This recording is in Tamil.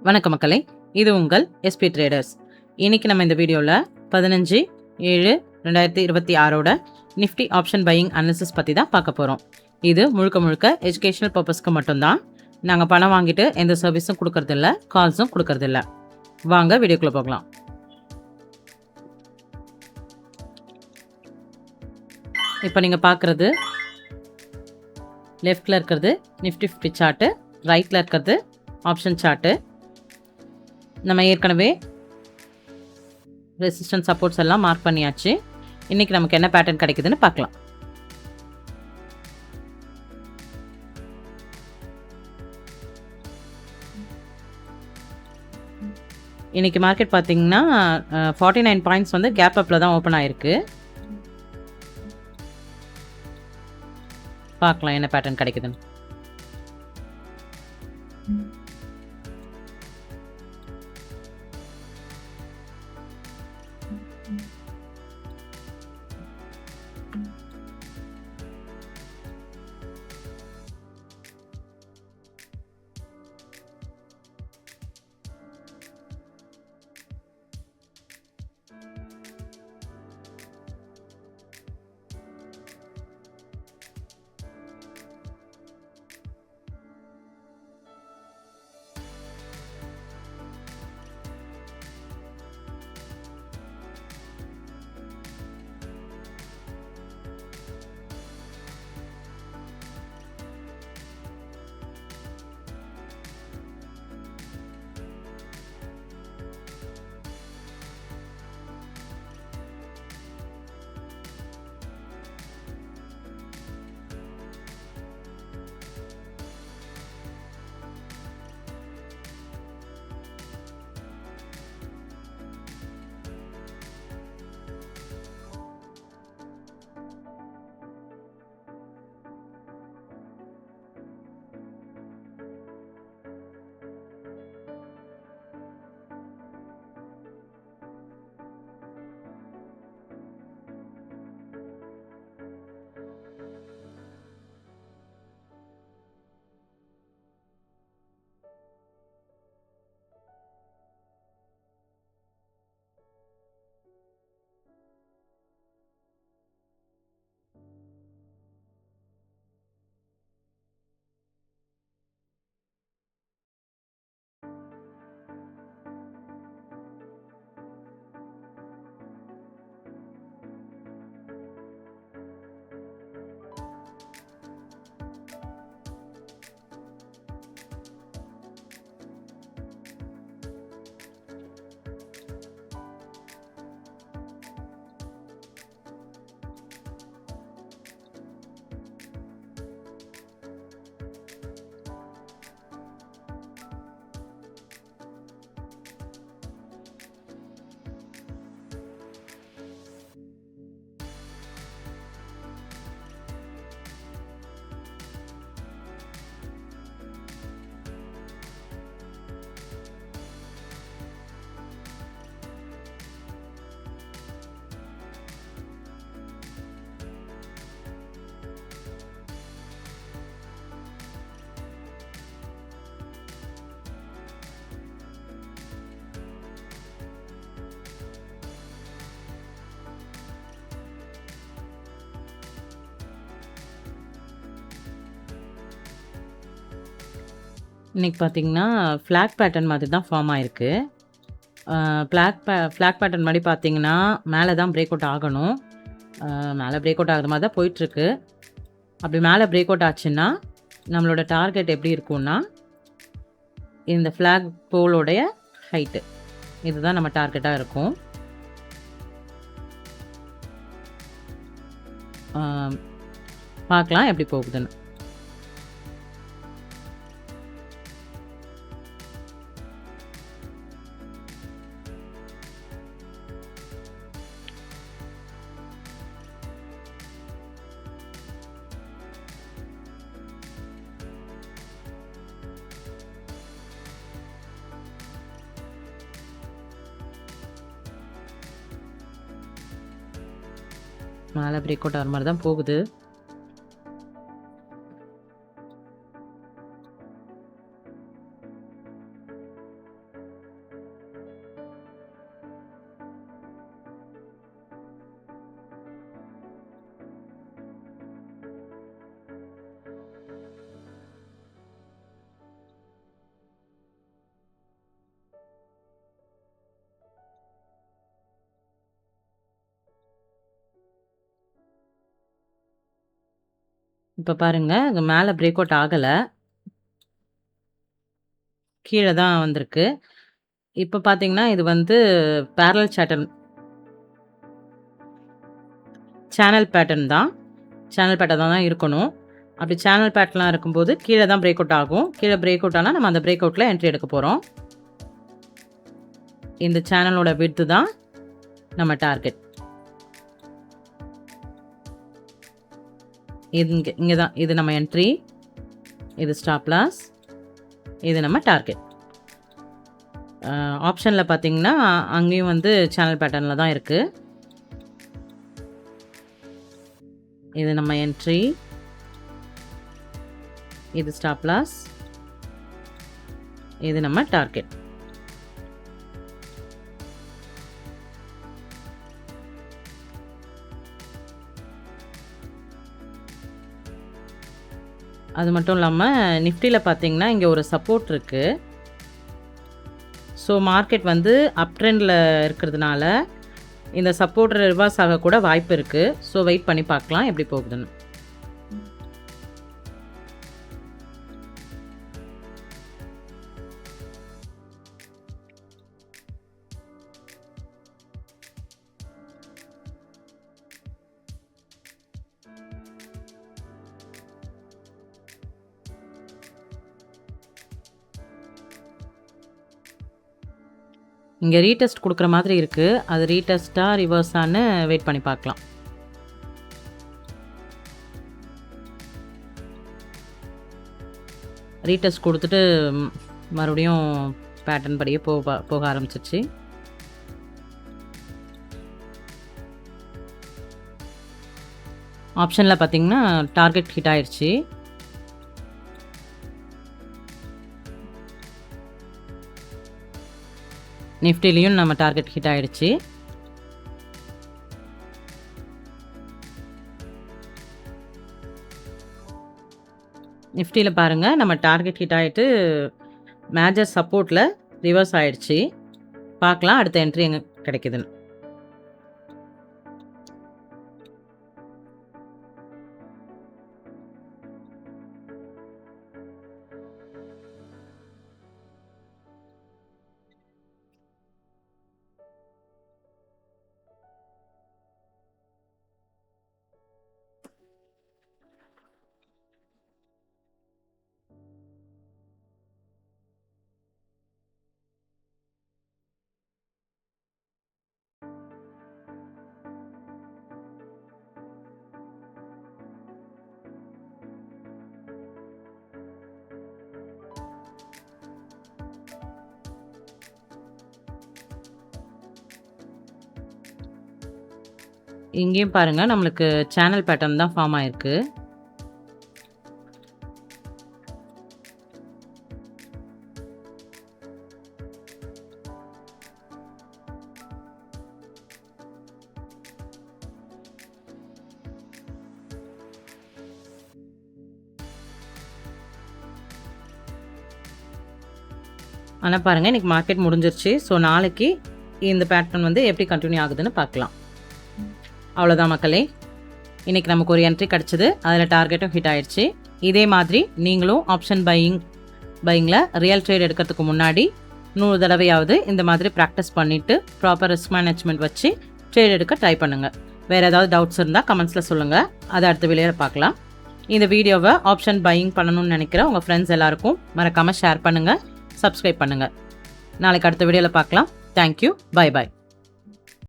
வணக்க மக்களே, இது உங்கள் எஸ்பி ட்ரேடர்ஸ். இன்னைக்கு நம்ம இந்த வீடியோவில் 15/7/2026 நிஃப்டி ஆப்ஷன் பையிங் அனாலிசிஸ் பற்றி தான் பார்க்க போகிறோம். இது முழுக்க முழுக்க எஜுகேஷனல் பர்பஸ்க்கு மட்டும்தான். நாங்கள் பணம் வாங்கிட்டு எந்த சர்வீஸும் கொடுக்கறதில்ல, கால்ஸும் கொடுக்கறதில்ல. வாங்க வீடியோக்குள்ளே போகலாம். இப்போ நீங்கள் பார்க்குறது லெஃப்டில் இருக்கிறது நிஃப்டி 50 சார்ட்டு, ரைட்டில் இருக்கிறது ஆப்ஷன் சார்ட்டு. நம்ம ஏற்கனவே ரெசிஸ்டன்ஸ் சப்போர்ட்ஸ் எல்லாம் மார்க் பண்ணியாச்சு. இன்னைக்கு நமக்கு என்ன பேட்டர்ன் கிடைக்குதுன்னு பார்க்கலாம். இன்னைக்கு மார்க்கெட் பார்த்தீங்கன்னா 49 பாயிண்ட்ஸ் வந்து கேப் அப்பில் தான் ஓப்பன் ஆயிருக்கு. பார்க்கலாம் என்ன பேட்டர்ன் கிடைக்குதுன்னு. இன்னைக்கு பார்த்தீங்கன்னா ஃப்ளாக் பேட்டர்ன் மாதிரி தான் ஃபார்ம் ஆயிருக்கு. ஃப்ளாக் பேட்டர்ன் மாதிரி பார்த்தீங்கன்னா மேலே தான் பிரேக் அவுட் ஆகணும். மேலே பிரேக் அவுட் ஆகிற மாதிரி தான் போயிட்டுருக்கு. அப்படி மேலே பிரேக் அவுட் ஆச்சுன்னா நம்மளோட டார்கெட் எப்படி இருக்கும்னா இந்த ஃப்ளாக் போலோடைய ஹைட்டு, இதுதான் நம்ம டார்கெட்டாக இருக்கும். பார்க்கலாம் எப்படி போகுதுன்னு. மேலே பிரேக் அவுட் ஆகிற மாதிரி தான் போகுது. இப்ப பாருங்க, இங்க மேல பிரேக் அவுட் ஆகல. கீழ தான் வந்திருக்கு. இப்ப பார்த்தீங்கன்னா, இது வந்து பேரலல் சேனல் பேட்டர்ன் தான். சேனல் பேட்டர்னா தான் இருக்கணும். அப்படி சேனல் பேட்டர்ன்லாம் இருக்கும்போது, கீழ தான் பிரேக் அவுட் ஆகும். கீழ பிரேக் அவுட் ஆனா, நம்ம அந்த பிரேக் அவுட்ல என்ட்ரி எடுக்க போறோம். இந்த சேனலோட விட்த் தான் நம்ம டார்கெட். இங்க தான். இது நம்ம என்ட்ரி. இது ஸ்டாப் லாஸ். இது நம்ம டார்கெட். ஆப்ஷன்ல பார்த்தீங்கன்னா, அங்கேயும் வந்து சேனல் பேட்டர்ன்ல தான் இருக்கு. இது நம்ம என்ட்ரி. இது ஸ்டாப் லாஸ். இது நம்ம டார்கெட். அது மட்டும் இல்லாம நிஃப்டில பார்த்தீங்கன்னா, இங்க ஒரு சப்போர்ட் இருக்கு. ஸோ மார்க்கெட் வந்து அப் ட்ரெண்ட்ல இருக்கிறதுனால, இந்த சப்போர்ட் ரிவர்ஸ் ஆக கூட வாய்ப்பு இருக்கு. ஸோ வெயிட் பண்ணி பார்க்கலாம் எப்படி போகுதுன்னு. இங்க ரீடெஸ்ட் குடுக்குற மாதிரி இருக்கு. அது ரீடெஸ்ட்டா, ரிவர்ஸான்னு வெயிட் பண்ணி பார்க்கலாம். ரீடெஸ்ட் குடுத்துட்டு மறுபடியும் பேட்டர்ன் படியே போக ஆரம்பிச்சிருச்சு. ஆப்ஷன்ல பார்த்தீங்கன்னா, டார்கெட் ஹிட் ஆயிருச்சு. நிஃப்டிலயும் நம்ம டார்கெட் ஹிட் ஆயிடுச்சு. நிஃப்டில பாருங்க, நம்ம டார்கெட் ஹிட் ஆயிட்டு மேஜர் சப்போர்ட்ல ரிவர்ஸ் ஆயிடுச்சு. பார்க்கலாம் அடுத்த என்ட்ரி எங்க கிடைக்குதுன்னு. இங்கேயும் பாருங்க, நம்மளுக்கு சேனல் பேட்டர்ன் தான் ஃபார்ம் ஆயிருக்கு. ஆனா பாருங்க, இன்னைக்கு மார்க்கெட் முடிஞ்சிருச்சு. ஸோ நாளைக்கு இந்த பேட்டர்ன் வந்து எப்படி கண்டினியூ ஆகுதுன்னு பார்க்கலாம். அவ்வளோதான் மக்களே. இன்னைக்கு நமக்கு ஒரு என்ட்ரி கிடச்சிது. அதில் டார்கெட்டும் ஹிட் ஆயிடுச்சு. இதே மாதிரி நீங்களும் ஆப்ஷன் பையிங்கில் ரியல் ட்ரேட் எடுக்கிறதுக்கு முன்னாடி 100 தடவையாவது இந்த மாதிரி ப்ராக்டிஸ் பண்ணிவிட்டு ப்ராப்பர் ரிஸ்க் மேனேஜ்மெண்ட் வச்சு ட்ரேட் எடுக்க ட்ரை பண்ணுங்கள். வேறு ஏதாவது டவுட்ஸ் இருந்தால் கமெண்ட்ஸில் சொல்லுங்கள். அதை அடுத்த வீடியோவில் பார்க்கலாம். இந்த வீடியோவை ஆப்ஷன் பையிங் பண்ணணும்னு நினைக்கிற உங்கள் ஃப்ரெண்ட்ஸ் எல்லாருக்கும் மறக்காமல் ஷேர் பண்ணுங்கள், சப்ஸ்கிரைப் பண்ணுங்கள். நாளைக்கு அடுத்த வீடியோவில் பார்க்கலாம். தேங்க்யூ. Bye bye.